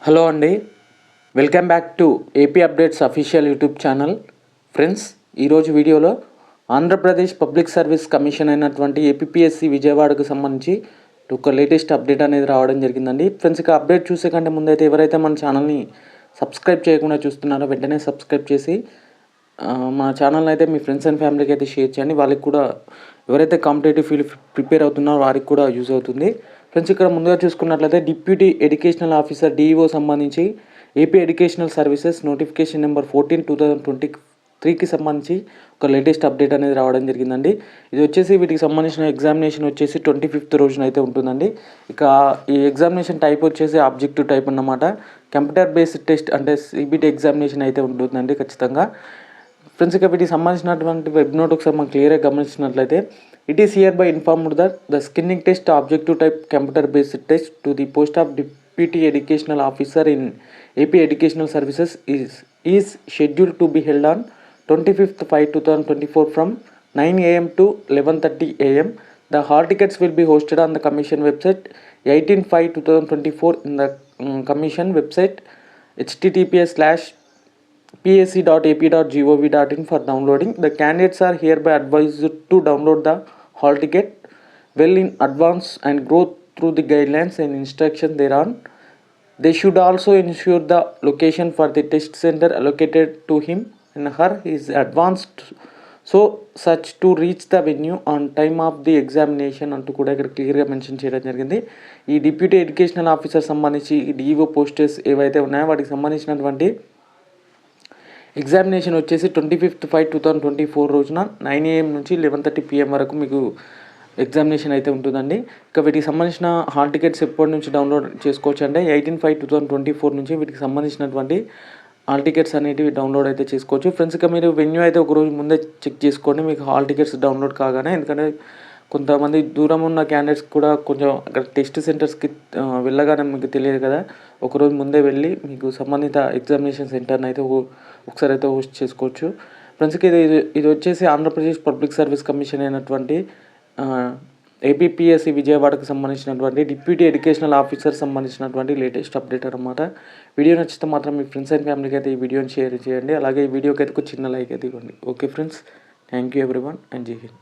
Hello అండి, welcome back to AP updates official YouTube channel. Friends, ఈరోజు వీడియోలో Andhra Pradesh public service commission అయినటువంటి APPSC విజయవాడకు సంబంధించి ఒక లేటెస్ట్ అప్డేట్ అనేది రావడం జరిగిందండి. ఫ్రెండ్స్, ఇక అప్డేట్ చూసే కంటే ముందైతే ఎవరైతే మన ఛానల్ని సబ్స్క్రైబ్ చేయకుండా చూస్తున్నారో వెంటనే సబ్స్క్రైబ్ చేసి మా ఛానల్ని అయితే మీ ఫ్రెండ్స్ అండ్ ఫ్యామిలీకి అయితే షేర్ చేయండి. వాళ్ళకి కూడా ఎవరైతే కాంపిటేటివ్ ఫీల్డ్ ప్రిపేర్ అవుతున్నారో వారికి కూడా యూజ్ అవుతుంది. ఫ్రెండ్స్, ఇక్కడ ముందుగా చూసుకున్నట్లయితే డిప్యూటీ ఎడ్యుకేషనల్ ఆఫీసర్ డిఈఓ సంబంధించి AP educational services notification number 14/2023కి సంబంధించి ఒక లేటెస్ట్ అప్డేట్ అనేది రావడం జరిగిందండి. ఇది వచ్చేసి వీటికి సంబంధించిన ఎగ్జామినేషన్ వచ్చేసి 25th రోజున అయితే ఉంటుందండి. ఇక ఈ ఎగ్జామినేషన్ టైప్ వచ్చేసి ఆబ్జెక్టివ్ టైప్ అన్నమాట. కంప్యూటర్ బేస్డ్ టెస్ట్ అంటే సిబిటి ఎగ్జామినేషన్ అయితే ఉంటుందండి ఖచ్చితంగా. ఫ్రెండ్స్, ఇక వీటికి సంబంధించినటువంటి వెబ్ నోట్ ఒకసారి మనం క్లియర్గా గమనించినట్లయితే it is hereby informed that the screening test objective type computer based test to the post of deputy educational officer in AP educational services is scheduled to be held on 25/5/2024 from 9 AM to 11:30 AM. The hall tickets will be hosted on the commission website 18/5/2024 in the commission website https:/psc.ap.gov.in for downloading. The candidates are hereby advised to download the hall ticket well in advance and go through the guidelines and instructions thereon. They should also ensure the location for the test center allocated to him and her is advanced so such to reach the venue on time of the examination అంటూ కూడా ఇక్కడ క్లియర్గా mention చేయడం జరిగింది. ఈ deputy educational officer సంబంధించి ఈ DEO posters ఏవైతే ఉన్నాయో వాటికి సంబంధించినటువంటి ఎగ్జామినేషన్ వచ్చేసి 25/5/2024 రోజున 9 AM నుంచి 11:30 PM వరకు మీకు ఎగ్జామినేషన్ అయితే ఉంటుందండి. ఇక వీటికి సంబంధించిన హాల్ టికెట్స్ ఎప్పటి నుంచి డౌన్లోడ్ చేసుకోవచ్చు అంటే 18/5/2024 నుంచి వీటికి సంబంధించినటువంటి హాల్ టికెట్స్ అనేటివి డౌన్లోడ్ అయితే చేసుకోవచ్చు. ఫ్రెండ్స్, ఇక మీరు వెన్యూ అయితే ఒకరోజు ముందే చెక్ చేసుకోండి మీకు హాల్ టికెట్స్ డౌన్లోడ్ కాగానే. ఎందుకంటే కొంతమంది దూరం ఉన్న క్యాండిడేట్స్ కూడా కొంచెం అక్కడ టెస్ట్ సెంటర్స్కి వెళ్ళగానే మీకు తెలియదు కదా, ఒకరోజు ముందే వెళ్ళి మీకు సంబంధిత ఎగ్జామినేషన్ సెంటర్ని అయితే ఒకసారి అయితే హోస్ట్ చేసుకోవచ్చు. ఫ్రెండ్స్కి ఇది వచ్చేసి ఆంధ్రప్రదేశ్ పబ్లిక్ సర్వీస్ కమిషన్ అయినటువంటి ఏపీపీఎస్సీ విజయవాడకు సంబంధించినటువంటి డిప్యూటీ ఎడ్యుకేషనల్ ఆఫీసర్ సంబంధించినటువంటి లేటెస్ట్ అప్డేట్ అనమాట. వీడియో నచ్చితే మాత్రం మీ ఫ్రెండ్స్ అండ్ ఫ్యామిలీకి అయితే ఈ వీడియోని షేర్ చేయండి. అలాగే ఈ వీడియోకి అయితే ఒక చిన్న లైక్ అయితే ఇవ్వండి. Okay friends, thank you everyone and జై హింద్.